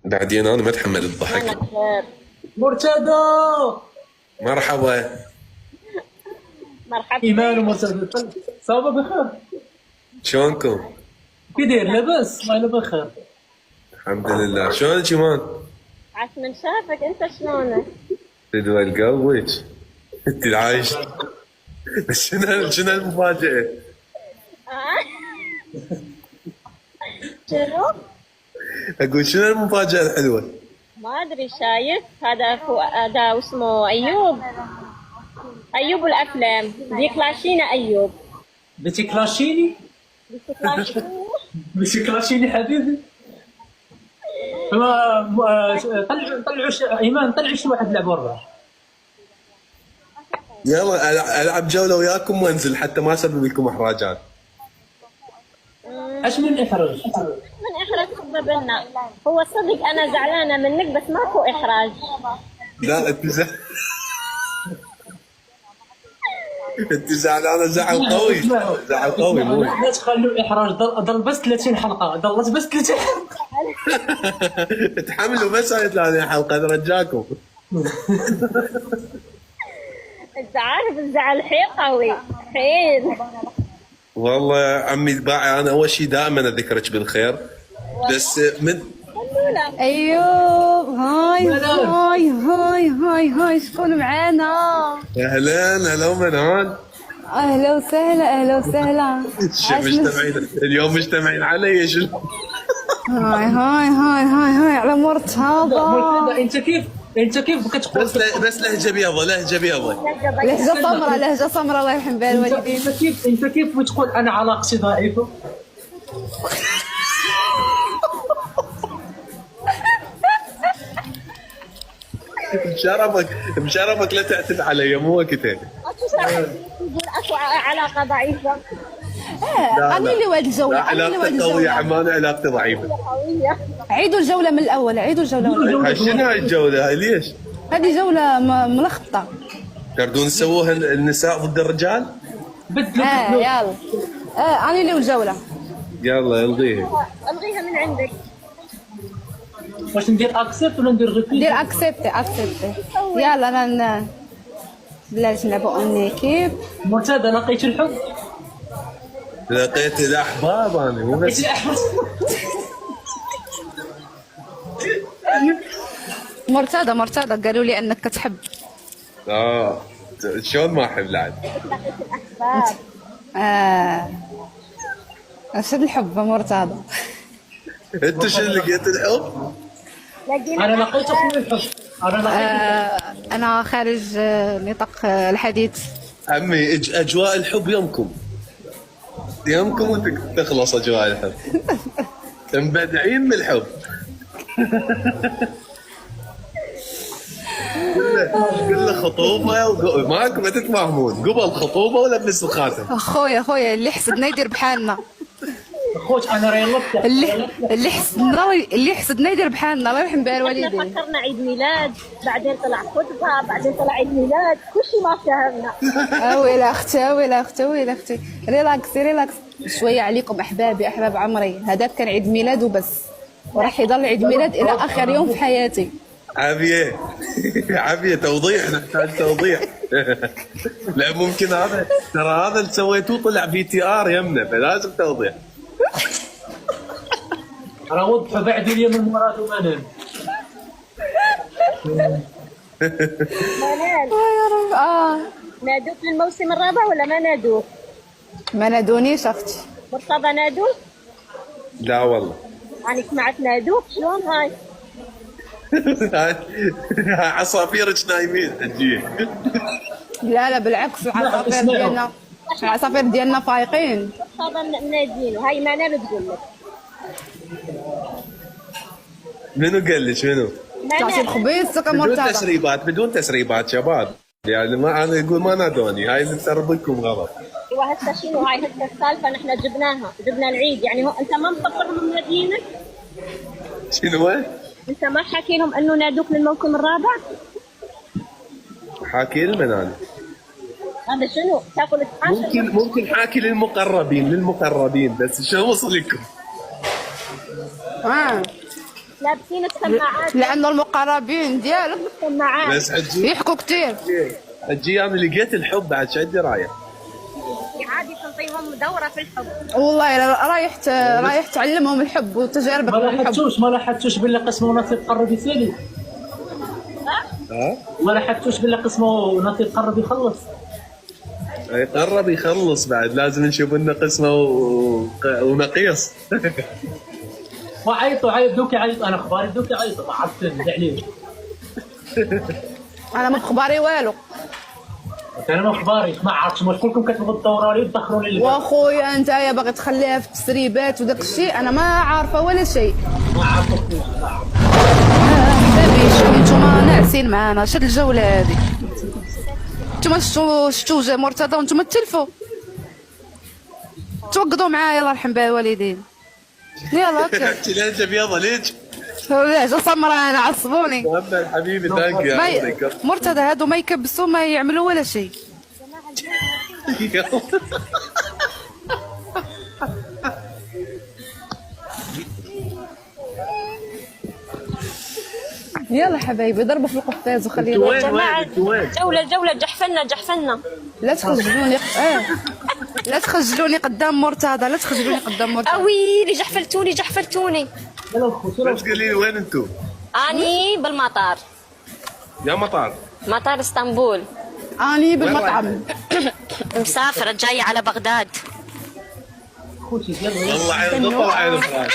بعدين انا ما اتحمل انا الضحك. بخير. مرتضى. مرحبا. مرحبا ايمان بك. ومرتضى صافا بخير. شلونكم؟ كي داير لاباس؟ والله الا بخير. الحمد لله. شلونك جمان؟ عاش من شافك، انت شلونك؟ تدوى قلبك. انت العايش. بس شنو المفاجأة؟ آه. شنو؟ اقول شنو المفاجأة الحلوة؟ ما ادري، شايف هذا واسمه ايوب. ايوب الافلام بيكلاشينا ايوب. بتكلاشيني؟ بيكلاشينا. بتكلاشيني حبيبي. طلعوا ايمان، طلعوا شي واحد يلعب برا. يلا العب جولة وياكم وانزل حتى ما اسبب لكم احراجات. اش من احراج؟ من احراج سببنا. هو صدق انا زعلانه منك بس ماكو احراج. لا انت انت زعلانة زعل قوي. زعل قوي مو. لا تخلوا احراج. ضل بس 30 حلقه، ضلت بس 30 حلقه. تحملوا بس هاي 30 حلقة رجاكم. انت عارف الزعل حيل قوي حيل. والله يا عمي باعي، انا اول شيء دائما اذكرك بالخير. بس من خلونا. ايوب هاي هاي هاي هاي هاي شكون معانا؟ اهلا هلا ومنان. اهلا وسهلا اهلا وسهلا. مجتمعين اليوم، مجتمعين علي شنو؟ هاي هاي هاي هاي هاي على مرتضى. انت كيف كتقول؟ بس لهجه بيضة، لهجه بيضة. لهجة سمراء لهجة سمراء الله يرحم بها الوالدين. انت كيف بتقول انا علاقتي ضعيفه؟ بشرفك لا تعتب علي مو وقتها. تقول اكو علاقه ضعيفه. انا اللي واد الجولة، انا اللي واد علاقتك قوية، الجولة. عمان علاقتي ضعيفة. قويه. عيدوا الجولة من الاول، عيدوا الجولة من الأول. هاي شنو هاي الجولة هاي ليش؟ هذه جولة ملخبطة. تردون تسووها النساء ضد الرجال؟ بدلوا يلا. انا اللي والجولة. يلا الغيها. الغيها من عندك. واش ندير اكسبت ولا ندير ريبيت؟ دير اكسبتي اكسبتي. يلا انا بلاش نلعبوا اون ايكيب. مرتضى لقيت الحب؟ لقيت الاحباب انا مو بس. مرتضى قالوا لي انك تحب. شلون ما احب لعب. اشد الحب مرتضى. انت شنو لقيت الحب؟ انا لقيت اخوي الحب. انا خارج نطاق الحديث. عمي اجواء الحب يومكم وتخلص اجواء الحب. مبدعين من الحب. كله خطوبه ماكو ما تتفاهمون قبل خطوبه ولا بنفس الخاتم. اخويا اللي حسدنا يدير بحالنا. اخوك انا ريلطت. اللي حسدنا يدير بحالنا الله يرحم بها الوالدين. احنا فكرنا عيد ميلاد، بعدين طلع خطبه، بعدين طلع عيد ميلاد، كل شيء ما فهمنا. ويلا اختي ويلا اختي ويلا اختي. ريلاكس شويه عليكم احبابي احباب عمري. هذاك كان عيد ميلاد وبس، وراح يضل عيد ميلاد الى اخر يوم في حياتي. عافية توضيح، نحتاج توضيح. لا ممكن هذا ترى هذا اللي سويتوه طلع VTR يمنا، فلازم توضيح. انا وضح بعد اليوم المراد ومنام. منال، يا رب. نادوك للموسم الرابع ولا ما نادوك؟ ما نادونيش اختي. مرتضى نادوك؟ لا والله. يعني سمعت نادوك، شلون هاي؟ عصافيرك نايمين حجيه. لا بالعكس، العصافير ديالنا فايقين. مرتضى منادينه، هاي منال تقول لك. منو قال لك منو؟ تعطي الخبيز بدون تسريبات شباب. يعني ما انا اقول ما نادوني، هاي اللي تسربكم غلط. وهسه شنو هاي هسه السالفه نحن جبنا العيد، يعني هو انت ما مخبرهم منادينك؟ شنو؟ انت ما حكي لهم انه نادوك للموسم الرابع؟ حاكي لمن انا؟ هذا شنو؟ تاكل ممكن حاكي للمقربين بس شو وصل لكم؟ لابسين السماعات. لانه المقربين ديالك السماعات. بس حجي يحكوا كثير. حجي انا لقيت الحب بعد شو عندي رايه. عادي تنطيهم دوره في الحب. والله رايح تعلمهم الحب وتجاربك ما بالحب. لاحظتوش باللي قسمه نصيب قرب يسالي. ها؟ ما لاحظتوش باللي قسمه نصيب قرب يخلص. قرب يخلص بعد لازم نشوف لنا قسمه ونقيص. وعيطوا دوك يعيط، انا اخباري دوك يعيطوا ما عرفت نرد عليه. انا ما بخباري والو. انا ما اخباري ما عرفتش واش كلكم كتبغوا تدوروا لي وتدخلوا لي واخويا انت يا باغي تخليها في التسريبات وداك الشيء، انا ما عارفه ولا شيء. ما عرفتوش. حبابي شوفي نتوما ناعسين معانا شد الجوله هذه. نتوما شفتوا مرتضى وانتوما تلفوا. توقضوا معايا الله يرحم بها الوالدين. يلا هكا. انت لهجه بيضه ليش؟ لهجه سمراء انا عصبوني. محمد حبيبي ثانك يا مرتضى هادو ما يكبسوا ما يعملوا ولا شيء. يلا حبايبي ضربوا في القفاز وخلينا. وين جماعة وين؟ جولة جحفلنا. لا تخجلوني لا تخجلوني قدام مرتضى، لا تخجلوني قدام مرتضى. اويلي جحفلتوني. بس قولي لي وين انتم؟ اني بالمطار. يا مطار مطار اسطنبول. اني بالمطعم. مسافرة جاية على بغداد. خوتي يلا والله عين ضفر عين فراس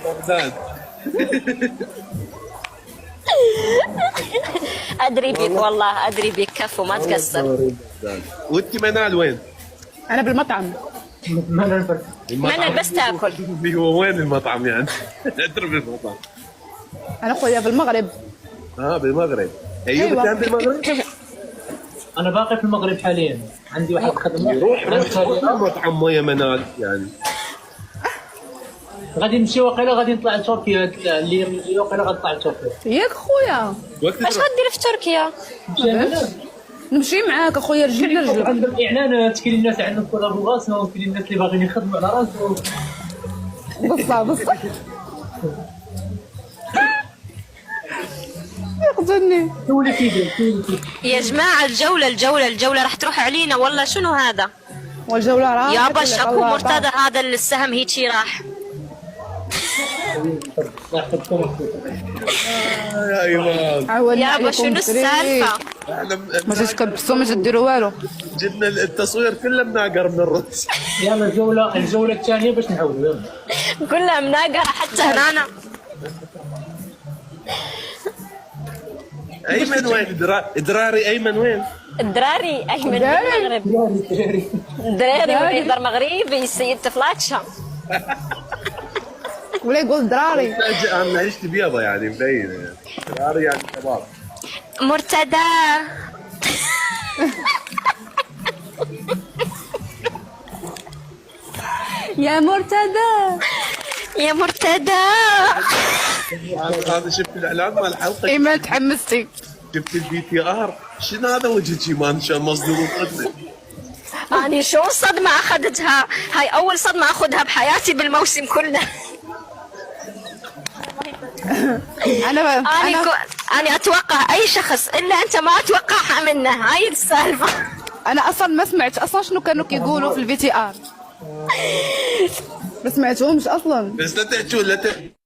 بغداد. ادري بيك والله ادري بيك كفو ما تقصر. وانت منال وين؟ انا بالمطعم. ما نعرف. منال بس تاكل. هو وين المطعم يعني؟ اترك المطعم. انا خويا بالمغرب. بالمغرب. ايوب كان بالمغرب؟ انا باقي في المغرب حاليا، عندي واحد خدمه. روح مطعم مويه منال يعني. غادي نمشي وقيله غادي نطلع لتركيا اللي وقيله غنطلع لتركيا. ياك خويا اش غدير في تركيا؟ نمشي معاك اخويا رجل لرجل. عندهم اعلانات، كاين الناس عندهم كولابوراسيون، وكاين الناس اللي باغيين يخدموا على راسهم. بصح يقتلني. تولي كيدير. يا جماعة الجولة راح تروح علينا والله. شنو هذا؟ والجولة راحت. يابا شكو مرتضى هذا السهم هيجي راح. يا ايمان يابا شنو السالفة؟ ما تتكبسوا ما تديروا والو. جبنا التصوير كله مناقر من الرز. يلا الجولة الثانية باش نعاودوا. يلا كلها مناقرة حتى هنا. ايمن وين؟ دراري ايمن وين؟ الدراري ايمن بالمغرب. دراري يهضر مغربي السيد تفلاتشا. ولا يقول دراري. انا عشت بيضة يعني مبين يعني. دراري يعني شباب. مرتدى. يا مرتدى هذا شفت الاعلان مال الحلقه؟ اي ما تحمستي. شفت البي تي ار؟ شنو هذا وجهك مان شلون مصدوم وقدم؟ أنا شو صدمة أخذتها؟ هاي أول صدمة أخذها بحياتي بالموسم كله. أنا أتوقع أي شخص إلا أنت ما أتوقعها منه. هاي السالفة. أنا أصلا ما سمعت أصلا شنو كانوا كيقولوا في الفي تي ار. ما سمعتهمش أصلا. بس لا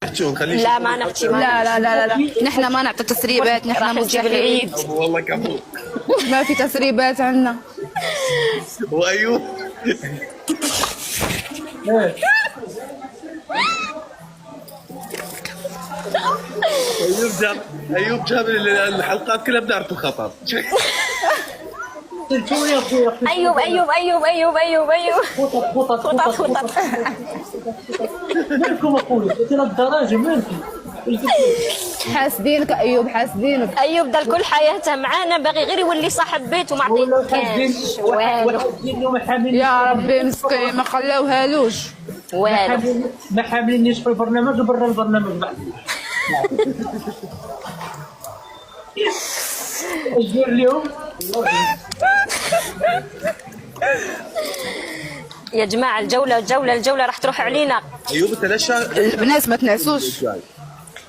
تحجون خليش. لا ما نحكي. لا نحن ما نعطي تسريبات. نحن مستحيل. والله كفو. ما في تسريبات عندنا. وايوب ايوب جاب الحلقات كلها بدار الخطر. أيوب خطط مالكم اخويا؟ انت الدراجه مالكم حاسدينك أيوب حاسدينك. أيوب ده كل حياته معانا باغي غير يولي صاحب بيت وما عطيتكاش والو. يا ربي مسكين ما خلاوهالوش والو. ما حاملينيش في البرنامج وبرا البرنامج بعد. اش دير اليوم؟ يا جماعة الجولة راح تروح علينا. ايوب انت ليش البنات ما تنعسوش.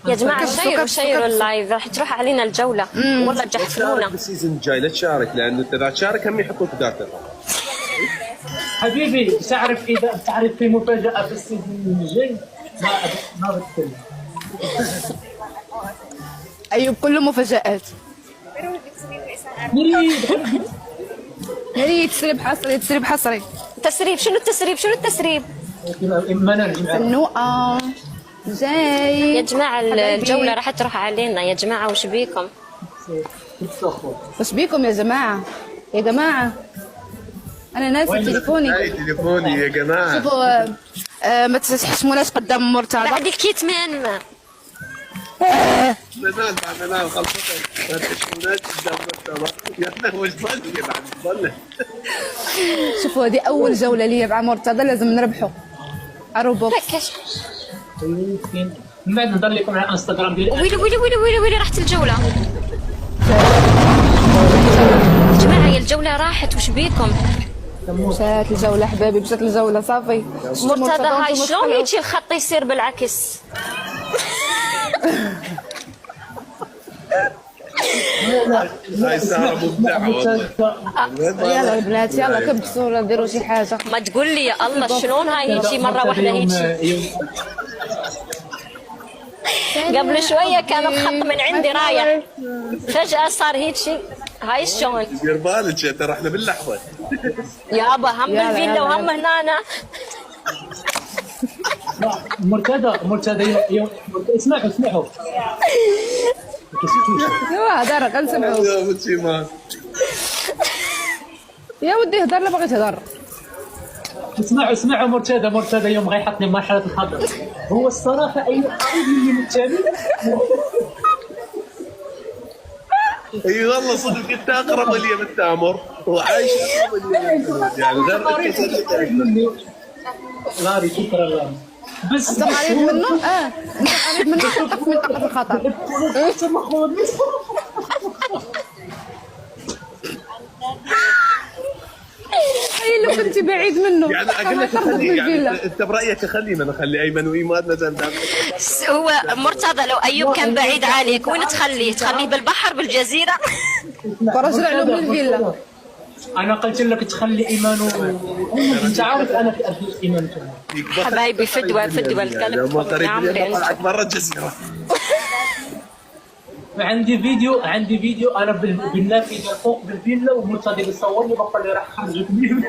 يا جماعه فكر- شيروا فكر- شيروا فكر. اللايف راح تروح علينا الجوله والله شارك جحفلونا. بالسيزون الجاي، لا تشارك، لانه انت اذا تشارك هم يحطوك داتا. حبيبي تعرف في مفاجاه في السيزون الجاي ما بتكلم. ايوب كله مفاجآت. نريد هي تسريب حصري، تسريب حصري. تسريب شنو التسريب شنو التسريب؟ اما نرجع النوقة يا جاي. جماعه حبايبي. الجوله راح تروح علينا يا جماعه وش بيكم؟ وش بيكم يا جماعة؟ يا جماعة أنا ناسي تليفوني. هاي تليفوني يا جماعه. شوفوا ما تحشموناش قدام مرتضى. بعد الكيتمان ننال بعد ننال خلصتك. ما تشوفوناش قدام المكتبه. يا انا وش ضل بعد ضل. شوفوا هذه أول جولة لي مع مرتضى، لازم نربحوا. أروبوكس. ركش. من بعد نضل لكم على انستغرام ديالي. ويلي ويلي ويلي ويلي ويلي راحت الجوله. يا جماعه يا الجوله راحت وش بيكم؟ مشات الجولة حبايبي، مشات الجولة صافي. مرتضى هاي وانتم شلون مشكلة. هيك الخط يصير بالعكس؟ هاي ساره مبدعه والله. يلا البنات يلا كبسوا ديروا شي حاجة. ما تقول لي يا الله شلون هاي هيك مره واحده هيك؟ قبل شويه كان الخط من عندي رايح فجاه صار هيك شيء. هاي شلون؟ دير بالك ترى احنا باللحظه. يابا هم يلا، بالفيلا يلا، وهم هنا. مرتضى اسمعوا ايوا هدر كنسمعوا. يا بنتي ما يا ودي هدر لا باغي تهدر. اسمعوا مرتضى يوم غيحطني مرحله الخطر. هو الصراحه اي قريب مني متابع. اي والله صدق انت اقرب لي من تامر وعايش اقرب لي من فلود. يعني غير قريب مني. لاري شكرا لاري. بس انت قريب منه؟ انت قريب منه تخاف من طاقة الخطر. اي لو كنت بعيد منه. يعني اقول لك تخرج من خلي، يعني الفيلا. انت برايك خلينا نخلي ايمن وايمان مثلا. هو مرتضى لو ايوب كان بعيد عليك وين تخليه؟ تخليه بالبحر بالجزيره؟ ورجل له من الفيلا. انا قلت لك تخلي ايمان انت عارف انا في ارض ايمان. حبايبي فدوى الكلب ما قريب يا عمري لي طلعت برا الجزيره. عندي فيديو انا بالنافذه فوق بالفيلا ومرتضى بيصورني بقول لي راح اخرجك من.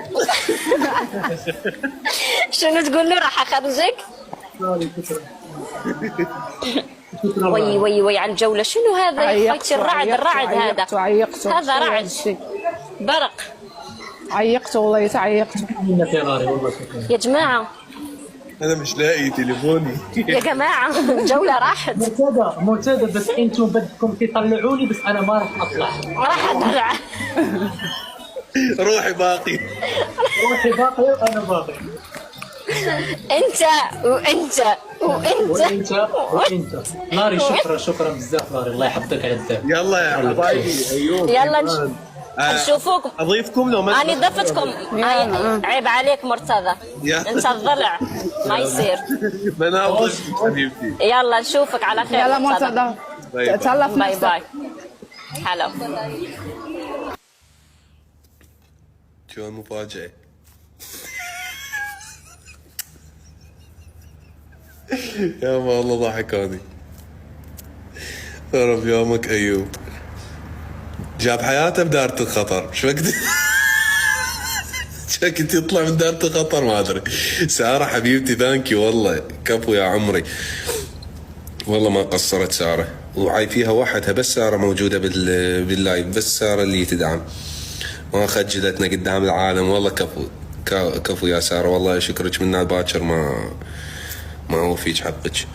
شنو تقول له راح اخرجك؟ وي على الجوله شنو هذا يا اخوتي؟ الرعد هذا عيقتوا هذا رعد برق. عيقتوا والله تعيقتوا. منك يا ناري والله يا جماعه انا مش لاقي تليفوني. يا جماعه الجوله راحت. مرتضى بس انتم بدكم تطلعوني بس انا ما راح اطلع. راح ادرع. روحي باقي. روحي باقي وانا باقي. انت وانت ناري شكرا بزاف ناري الله يحفظك على الدم. يلا يا حبايبي ايوب. يلا إيمان. نشوفوكم. اضيفكم لو ما أنا ضفتكم. عيب عليك مرتضى. يا. انت الضلع ما يصير. ما انا أضيف حبيبتي. يلا نشوفك على خير يلا مرتضى تهلا في باي نفسك. باي. هلا. شو المفاجأة؟ يا والله ضحكوني. رب يومك ايوب. جاب حياته بدارة الخطر، شو وقت شكت يطلع من دارة الخطر ما ادري. سارة حبيبتي ثانكي والله كفو يا عمري. والله ما قصرت سارة، وعاي فيها وحدها بس سارة موجودة باللايف، بس سارة اللي تدعم ما خجلتنا قدام العالم. والله كفو يا سارة، والله شكرك من باكر ما هو فيك حقك.